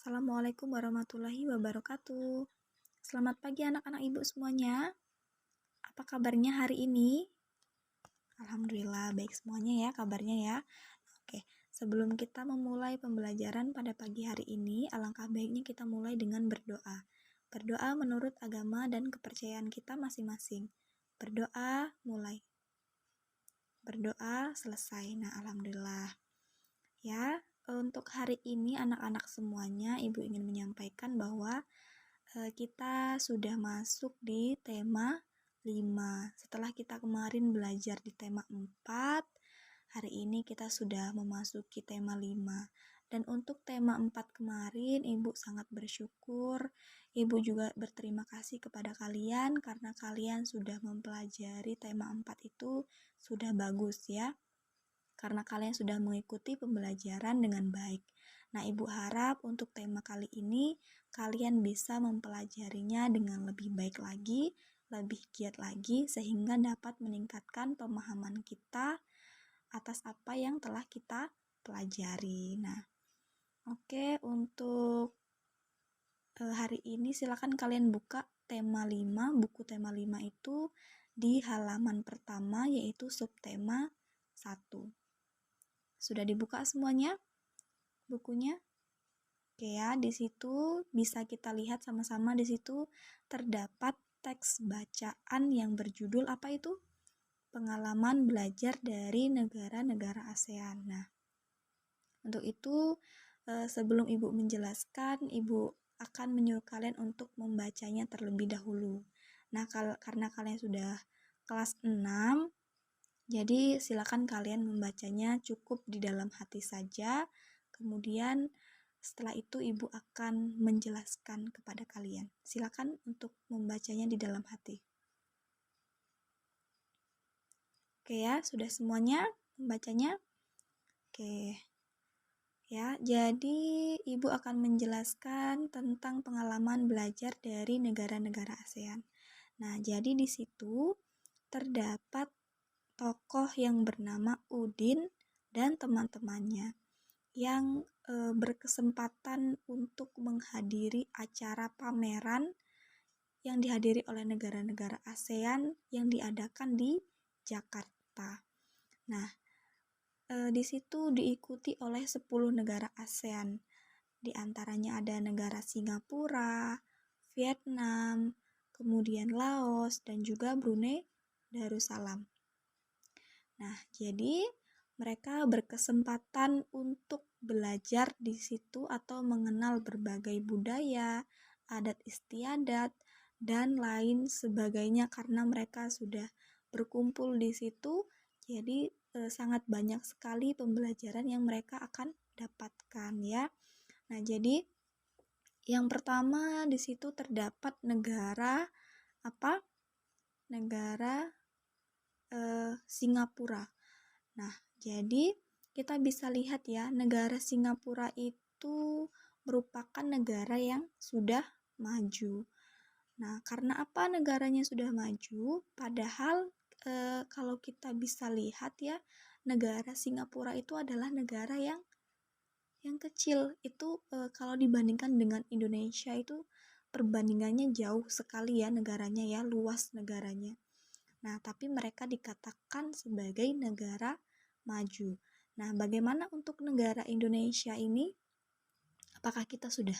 Assalamualaikum warahmatullahi wabarakatuh. Selamat pagi anak-anak ibu semuanya. Apa kabarnya hari ini? Alhamdulillah baik semuanya ya kabarnya ya. Oke, sebelum kita memulai pembelajaran pada pagi hari ini, alangkah baiknya kita mulai dengan berdoa. Berdoa menurut agama dan kepercayaan kita masing-masing. Berdoa mulai. Berdoa selesai. Nah, alhamdulillah. Ya, untuk hari ini anak-anak semuanya, Ibu ingin menyampaikan bahwa kita sudah masuk di tema 5. Setelah kita kemarin belajar di tema 4, hari ini kita sudah memasuki tema 5. Dan untuk tema 4 kemarin, Ibu sangat bersyukur. Ibu juga berterima kasih kepada kalian karena kalian sudah mempelajari tema 4 itu sudah bagus ya. Karena kalian sudah mengikuti pembelajaran dengan baik. Nah, Ibu harap untuk tema kali ini kalian bisa mempelajarinya dengan lebih baik lagi, lebih giat lagi, sehingga dapat meningkatkan pemahaman kita atas apa yang telah kita pelajari. Nah, oke, untuk hari ini silakan kalian buka tema 5, buku tema 5 itu di halaman pertama yaitu subtema 1. Sudah dibuka semuanya bukunya? Oke ya, di situ bisa kita lihat sama-sama di situ terdapat teks bacaan yang berjudul apa itu? Pengalaman belajar dari negara-negara ASEAN. Nah, untuk itu sebelum Ibu menjelaskan, Ibu akan menyuruh kalian untuk membacanya terlebih dahulu. Nah, karena kalian sudah kelas 6, jadi silakan kalian membacanya cukup di dalam hati saja. Kemudian setelah itu Ibu akan menjelaskan kepada kalian. Silakan untuk membacanya di dalam hati. Oke ya, sudah semuanya membacanya? Oke. Ya, jadi Ibu akan menjelaskan tentang pengalaman belajar dari negara-negara ASEAN. Nah, jadi di situ terdapat tokoh yang bernama Udin dan teman-temannya yang berkesempatan untuk menghadiri acara pameran yang dihadiri oleh negara-negara ASEAN yang diadakan di Jakarta. Nah, di situ diikuti oleh 10 negara ASEAN. Di antaranya ada negara Singapura, Vietnam, kemudian Laos, dan juga Brunei Darussalam. Nah, jadi mereka berkesempatan untuk belajar di situ atau mengenal berbagai budaya, adat istiadat, dan lain sebagainya karena mereka sudah berkumpul di situ. Jadi sangat banyak sekali pembelajaran yang mereka akan dapatkan ya. Nah, jadi yang pertama di situ terdapat negara apa? Negara Singapura. Nah, jadi kita bisa lihat ya, negara Singapura itu merupakan negara yang sudah maju. Nah, karena apa negaranya sudah maju? Padahal kalau kita bisa lihat ya, negara Singapura itu adalah negara yang kecil. Itu kalau dibandingkan dengan Indonesia itu perbandingannya jauh sekali ya negaranya ya, luas negaranya. Nah, tapi mereka dikatakan sebagai negara maju. Nah, bagaimana untuk negara Indonesia ini? Apakah kita sudah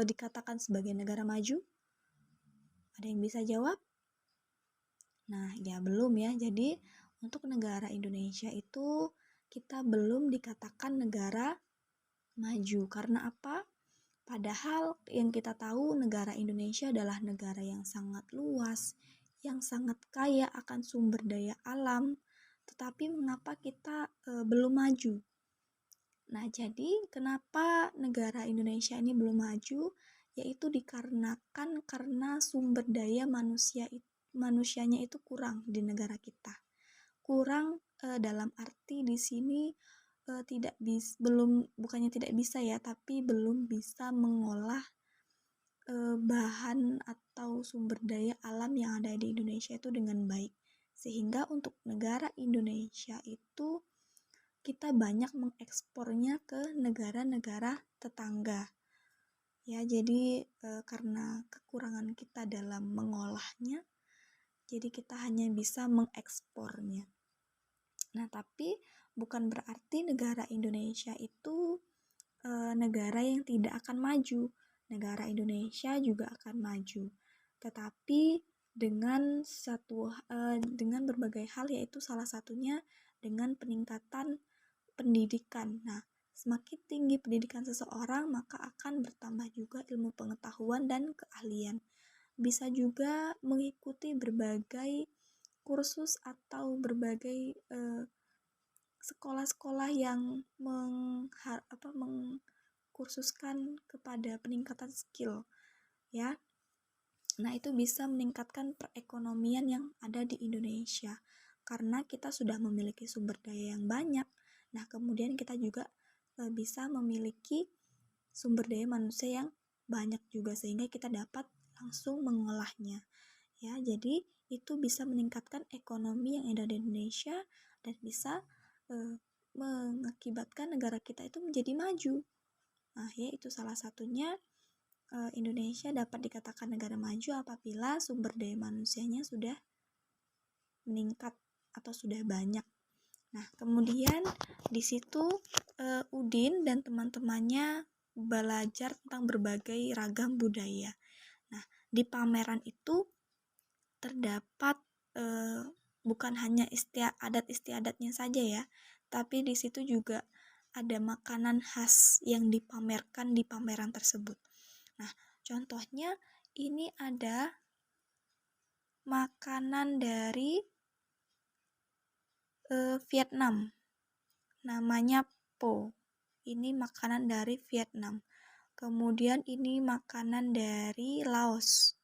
dikatakan sebagai negara maju? Ada yang bisa jawab? Nah, ya belum ya. Jadi, untuk negara Indonesia itu kita belum dikatakan negara maju. Karena apa? Padahal yang kita tahu negara Indonesia adalah negara yang sangat luas, yang sangat kaya akan sumber daya alam, tetapi mengapa kita belum maju? Nah, jadi kenapa negara Indonesia ini belum maju? Yaitu dikarenakan karena sumber daya manusianya itu kurang di negara kita. Kurang dalam arti di sini bukannya tidak bisa ya, tapi belum bisa mengolah bahan atau sumber daya alam yang ada di Indonesia itu dengan baik. Sehingga untuk negara Indonesia itu kita banyak mengekspornya ke negara-negara tetangga. Ya, jadi karena kekurangan kita dalam mengolahnya, jadi kita hanya bisa mengekspornya. Nah, tapi bukan berarti negara Indonesia itu negara yang tidak akan maju. Negara Indonesia juga akan maju. Tetapi dengan berbagai hal, yaitu salah satunya dengan peningkatan pendidikan. Nah, semakin tinggi pendidikan seseorang, maka akan bertambah juga ilmu pengetahuan dan keahlian. Bisa juga mengikuti berbagai kursus atau berbagai sekolah-sekolah yang mengkursuskan kepada peningkatan skill, ya. Nah, itu bisa meningkatkan perekonomian yang ada di Indonesia karena kita sudah memiliki sumber daya yang banyak. Nah, kemudian kita juga bisa memiliki sumber daya manusia yang banyak juga sehingga kita dapat langsung mengolahnya. Ya, jadi itu bisa meningkatkan ekonomi yang ada di Indonesia dan bisa mengakibatkan negara kita itu menjadi maju. Nah, ya itu salah satunya Indonesia dapat dikatakan negara maju apabila sumber daya manusianya sudah meningkat atau sudah banyak. Nah, kemudian di situ Udin dan teman-temannya belajar tentang berbagai ragam budaya. Nah, di pameran itu terdapat bukan hanya adat istiadatnya saja ya, tapi di situ juga ada makanan khas yang dipamerkan di pameran tersebut. Nah, contohnya ini ada makanan dari Vietnam, namanya Po. Ini makanan dari Vietnam. Kemudian ini makanan dari Laos.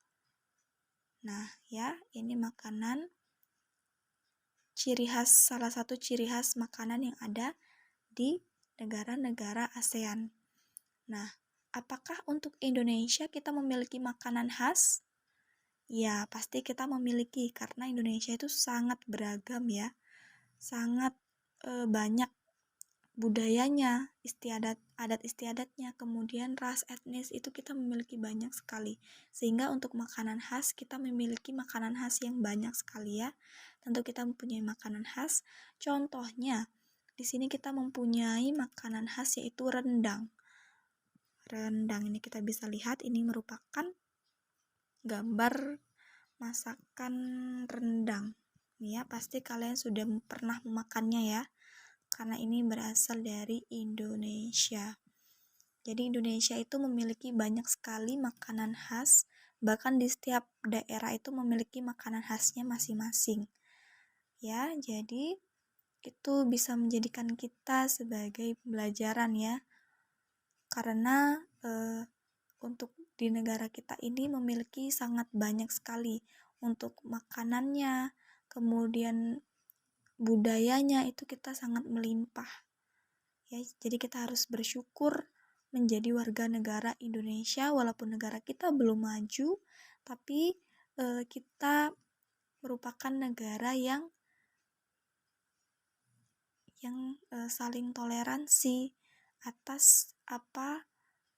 Nah, ya, ini makanan salah satu ciri khas makanan yang ada di negara-negara ASEAN. Nah, apakah untuk Indonesia kita memiliki makanan khas? Ya, pasti kita memiliki karena Indonesia itu sangat beragam ya. Sangat banyak budayanya, adat istiadatnya, kemudian ras etnis itu kita memiliki banyak sekali. Sehingga untuk makanan khas kita memiliki makanan khas yang banyak sekali ya. Tentu kita mempunyai makanan khas. Contohnya, di sini kita mempunyai makanan khas yaitu rendang. Rendang ini kita bisa lihat ini merupakan gambar masakan rendang. Ini ya, pasti kalian sudah pernah memakannya ya. Karena ini berasal dari Indonesia. Jadi Indonesia itu memiliki banyak sekali makanan khas, bahkan di setiap daerah itu memiliki makanan khasnya masing-masing. Ya, jadi itu bisa menjadikan kita sebagai pembelajaran ya. Karena untuk di negara kita ini memiliki sangat banyak sekali untuk makanannya, kemudian budayanya itu kita sangat melimpah. Ya, jadi kita harus bersyukur menjadi warga negara Indonesia walaupun negara kita belum maju, tapi kita merupakan negara yang saling toleransi atas apa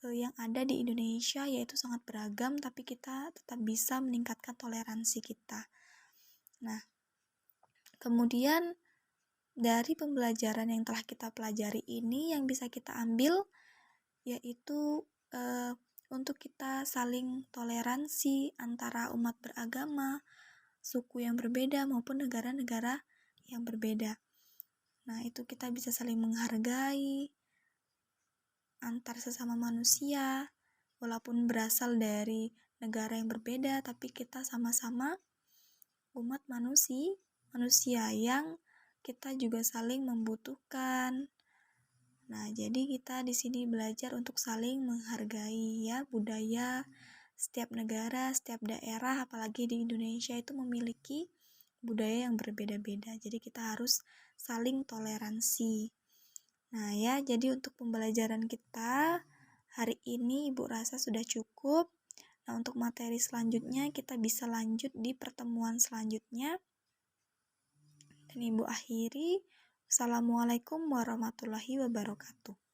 yang ada di Indonesia, yaitu sangat beragam, tapi kita tetap bisa meningkatkan toleransi kita. Nah, kemudian dari pembelajaran yang telah kita pelajari ini yang bisa kita ambil yaitu untuk kita saling toleransi antara umat beragama, suku yang berbeda maupun negara-negara yang berbeda. Nah, itu kita bisa saling menghargai antar sesama manusia, walaupun berasal dari negara yang berbeda, tapi kita sama-sama umat manusia yang kita juga saling membutuhkan. Nah, jadi kita di sini belajar untuk saling menghargai ya budaya setiap negara, setiap daerah, apalagi di Indonesia itu memiliki budaya yang berbeda-beda. Jadi kita harus saling toleransi. Nah ya, jadi untuk pembelajaran kita hari ini Ibu rasa sudah cukup. Nah, untuk materi selanjutnya kita bisa lanjut di pertemuan selanjutnya. Dan Ibu akhiri, Assalamualaikum warahmatullahi wabarakatuh.